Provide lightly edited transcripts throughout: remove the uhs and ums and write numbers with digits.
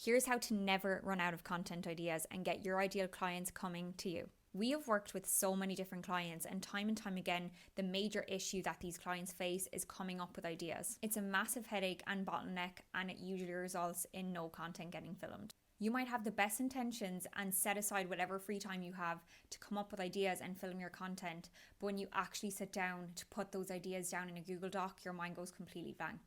Here's how to never run out of content ideas and get your ideal clients coming to you. We have worked with so many different clients, and time again, the major issue that these clients face is coming up with ideas. It's a massive headache and bottleneck, and it usually results in no content getting filmed. You might have the best intentions and set aside whatever free time you have to come up with ideas and film your content, but when you actually sit down to put those ideas down in a Google Doc, your mind goes completely blank.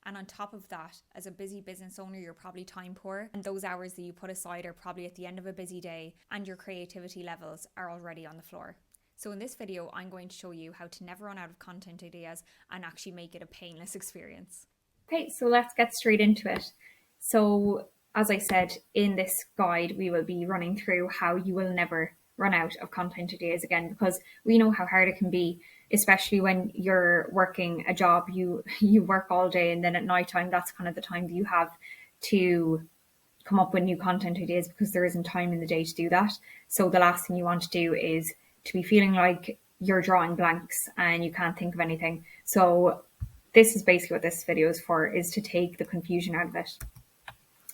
And on top of that, as a busy business owner, you're probably time poor, and those hours that you put aside are probably at the end of a busy day, and your creativity levels are already on the floor. So in this video, I'm going to show you how to never run out of content ideas and actually make it a painless experience. Okay, so let's get straight into it. So as I said, in this guide, we will be running through how you will never run out of content ideas again, because we know how hard it can be, especially when you're working a job. You work all day, and then at nighttime, that's kind of the time that you have to come up with new content ideas, because there isn't time in the day to do that. So the last thing you want to do is to be feeling like you're drawing blanks and you can't think of anything. So this is basically what this video is for, is to take the confusion out of it.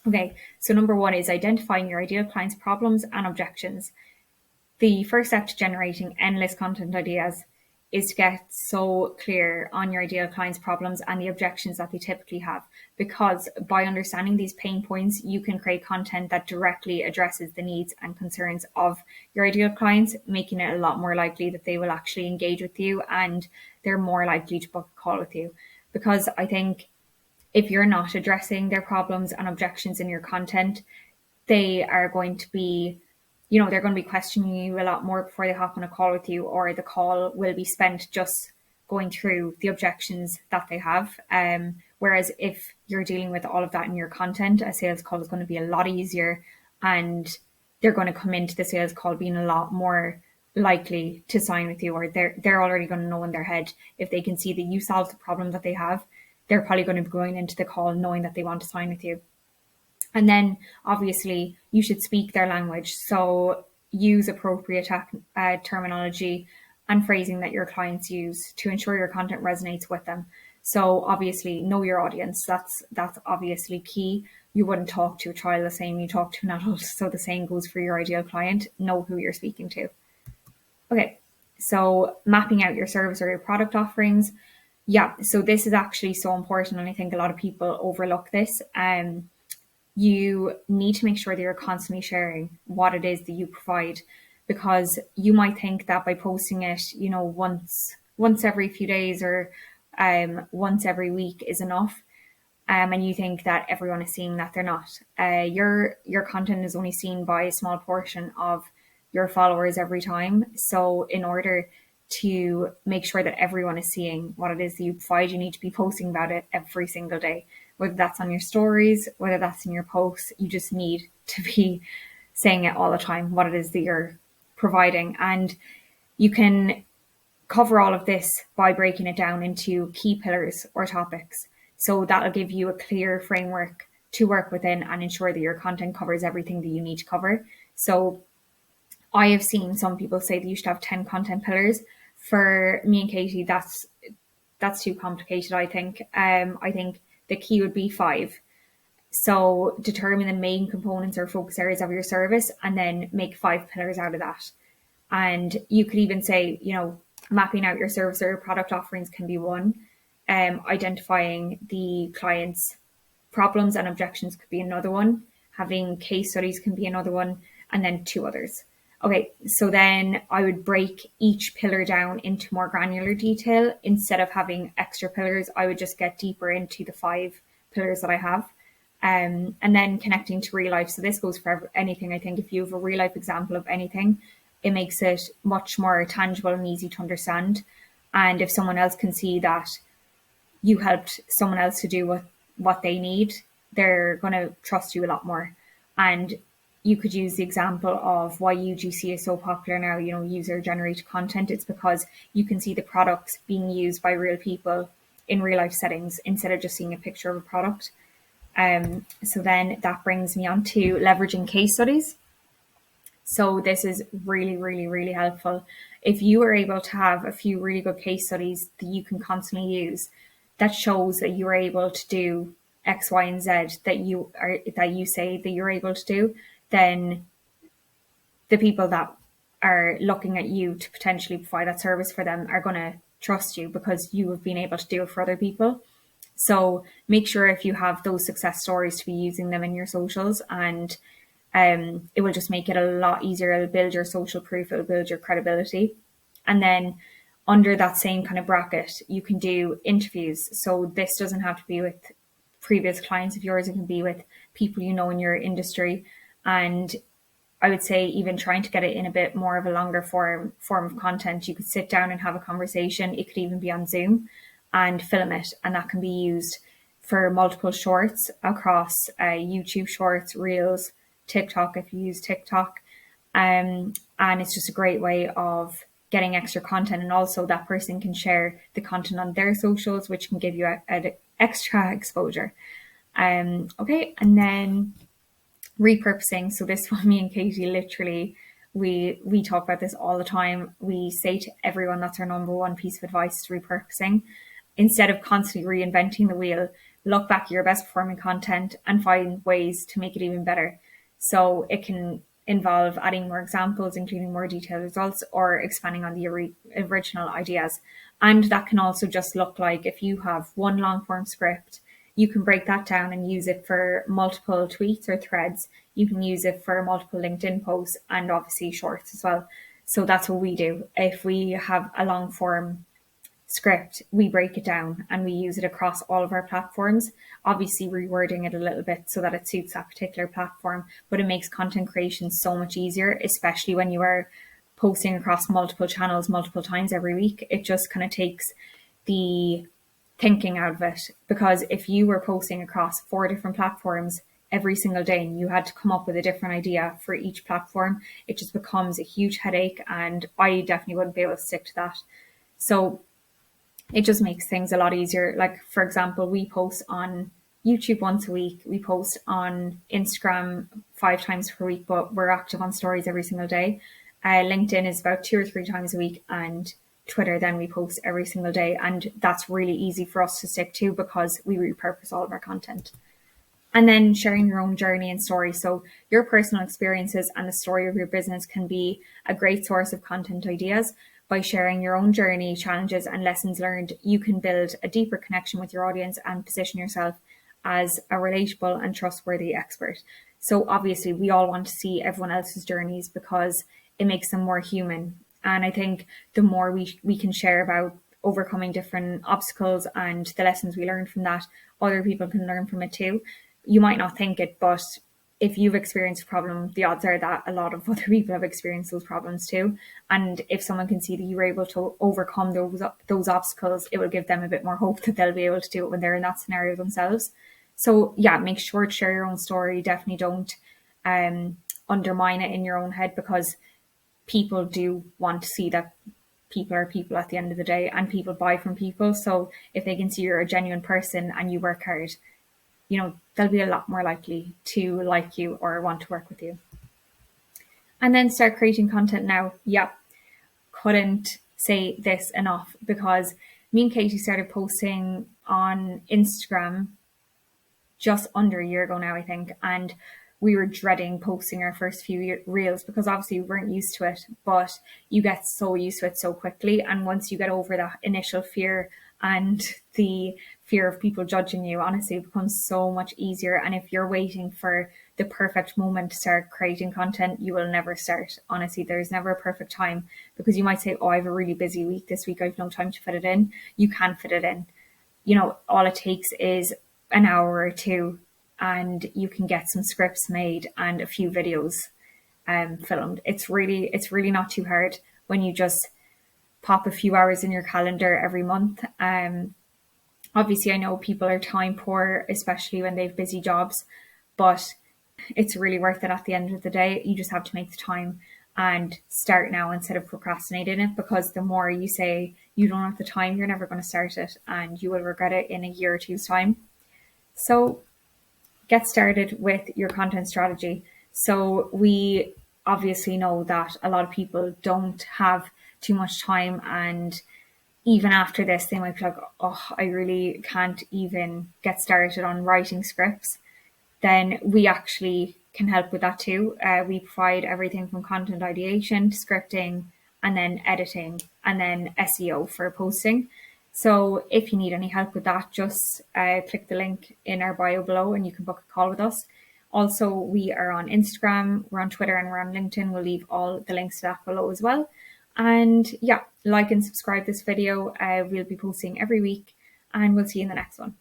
Okay, so number one is identifying your ideal client's problems and objections. The first step to generating endless content ideas is to get so clear on your ideal client's problems and the objections that they typically have, because by understanding these pain points, you can create content that directly addresses the needs and concerns of your ideal clients, making it a lot more likely that they will actually engage with you and they're more likely to book a call with you. Because I think if you're not addressing their problems and objections in your content, they are going to be, they're going to be questioning you a lot more before they hop on a call with you, or the call will be spent just going through the objections that they have. Whereas if you're dealing with all of that in your content, a sales call is going to be a lot easier, and they're going to come into the sales call being a lot more likely to sign with you, or they're already going to know in their head, if they can see that you solve the problem that they have, they're probably going to be going into the call knowing that they want to sign with you. And then obviously you should speak their language. So use appropriate terminology and phrasing that your clients use to ensure your content resonates with them. So obviously know your audience. That's obviously key. You wouldn't talk to a child the same you talk to an adult. So the same goes for your ideal client. Know who you're speaking to. Okay, so mapping out your service or your product offerings. Yeah, so this is actually so important, and I think a lot of people overlook this. You need to make sure that you're constantly sharing what it is that you provide, because you might think that by posting it, once every few days or once every week is enough, and you think that everyone is seeing that. They're not. Your content is only seen by a small portion of your followers every time. So in order to make sure that everyone is seeing what it is that you provide, you need to be posting about it every single day, whether that's on your stories, whether that's in your posts. You just need to be saying it all the time, what it is that you're providing. And you can cover all of this by breaking it down into key pillars or topics. So that'll give you a clear framework to work within and ensure that your content covers everything that you need to cover. So I have seen some people say that you should have 10 content pillars. For me and Katie, that's too complicated, I think. I think the key would be 5. So determine the main components or focus areas of your service, and then make 5 pillars out of that. And you could even say, mapping out your service or your product offerings can be one. Identifying the client's problems and objections could be another one. Having case studies can be another one, and then 2 others. Okay, so then I would break each pillar down into more granular detail. Instead of having extra pillars, I would just get deeper into the 5 pillars that I have. And then connecting to real life. So this goes for anything. I think if you have a real life example of anything, it makes it much more tangible and easy to understand. And if someone else can see that you helped someone else to do what they need, they're going to trust you a lot more. And you could use the example of why UGC is so popular now, user-generated content. It's because you can see the products being used by real people in real-life settings instead of just seeing a picture of a product. So then that brings me on to leveraging case studies. So this is really, really, really helpful. If you are able to have a few really good case studies that you can constantly use, that shows that you are able to do X, Y, and Z that you say that you're able to do, then the people that are looking at you to potentially provide that service for them are going to trust you because you have been able to do it for other people. So make sure if you have those success stories to be using them in your socials, and it will just make it a lot easier. It'll build your social proof, it'll build your credibility. And then under that same kind of bracket, you can do interviews. So this doesn't have to be with previous clients of yours, it can be with people you know in your industry. And I would say even trying to get it in a bit more of a longer form of content. You could sit down and have a conversation. It could even be on Zoom and film it, and that can be used for multiple shorts across YouTube shorts, Reels, TikTok if you use TikTok. And it's just a great way of getting extra content, and also that person can share the content on their socials, which can give you a extra exposure. Okay, and then repurposing. So this one, me and Katie literally, we talk about this all the time. We say to everyone that's our number one piece of advice is repurposing. Instead of constantly reinventing the wheel, look back at your best performing content and find ways to make it even better. So it can involve adding more examples, including more detailed results, or expanding on the original ideas. And that can also just look like if you have one long form script, you can break that down and use it for multiple tweets or threads. You can use it for multiple LinkedIn posts and obviously shorts as well. So that's what we do. If we have a long form script, we break it down and we use it across all of our platforms, obviously rewording it a little bit so that it suits that particular platform, but it makes content creation so much easier, especially when you are posting across multiple channels multiple times every week. It just kind of takes the thinking out of it, because if you were posting across 4 different platforms every single day and you had to come up with a different idea for each platform, it just becomes a huge headache, and I definitely wouldn't be able to stick to that. So it just makes things a lot easier. Like, for example, we post on YouTube once a week, we post on Instagram 5 times per week, but we're active on stories every single day. LinkedIn is about 2 or 3 times a week, and Twitter, then we post every single day. And that's really easy for us to stick to because we repurpose all of our content. And then sharing your own journey and story. So your personal experiences and the story of your business can be a great source of content ideas. By sharing your own journey, challenges, and lessons learned, you can build a deeper connection with your audience and position yourself as a relatable and trustworthy expert. So obviously, we all want to see everyone else's journeys because it makes them more human. And I think the more we can share about overcoming different obstacles and the lessons we learned from that, other people can learn from it too. You might not think it, but if you've experienced a problem, the odds are that a lot of other people have experienced those problems too. And if someone can see that you were able to overcome those obstacles, it will give them a bit more hope that they'll be able to do it when they're in that scenario themselves. So yeah, make sure to share your own story. Definitely don't undermine it in your own head, because people do want to see that people are people at the end of the day, and people buy from people. So if they can see you're a genuine person and you work hard, you know, they'll be a lot more likely to like you or want to work with you. And then start creating content now. Yeah, couldn't say this enough, because me and Katie started posting on Instagram just under a year ago now, I think. And we were dreading posting our first few reels because obviously we weren't used to it, but you get so used to it so quickly. And once you get over that initial fear and the fear of people judging you, honestly, it becomes so much easier. And if you're waiting for the perfect moment to start creating content, you will never start. Honestly, there's never a perfect time, because you might say, oh, I have a really busy week this week, I've no time to fit it in. You can fit it in. You know, all it takes is an hour or two, and you can get some scripts made and a few videos filmed. It's really not too hard when you just pop a few hours in your calendar every month. Obviously, I know people are time poor, especially when they have busy jobs, but it's really worth it at the end of the day. You just have to make the time and start now instead of procrastinating it, because the more you say you don't have the time, you're never going to start it and you will regret it in a year or two's time. So get started with your content strategy. So we obviously know that a lot of people don't have too much time, and even after this, they might be like, oh, I really can't even get started on writing scripts, then we actually can help with that too. We provide everything from content ideation to scripting and then editing and then SEO for posting. So if you need any help with that, just click the link in our bio below and you can book a call with us. Also, we are on Instagram, we're on Twitter, and we're on LinkedIn. We'll leave all the links to that below as well. And yeah, like and subscribe this video. We'll be posting every week, and we'll see you in the next one.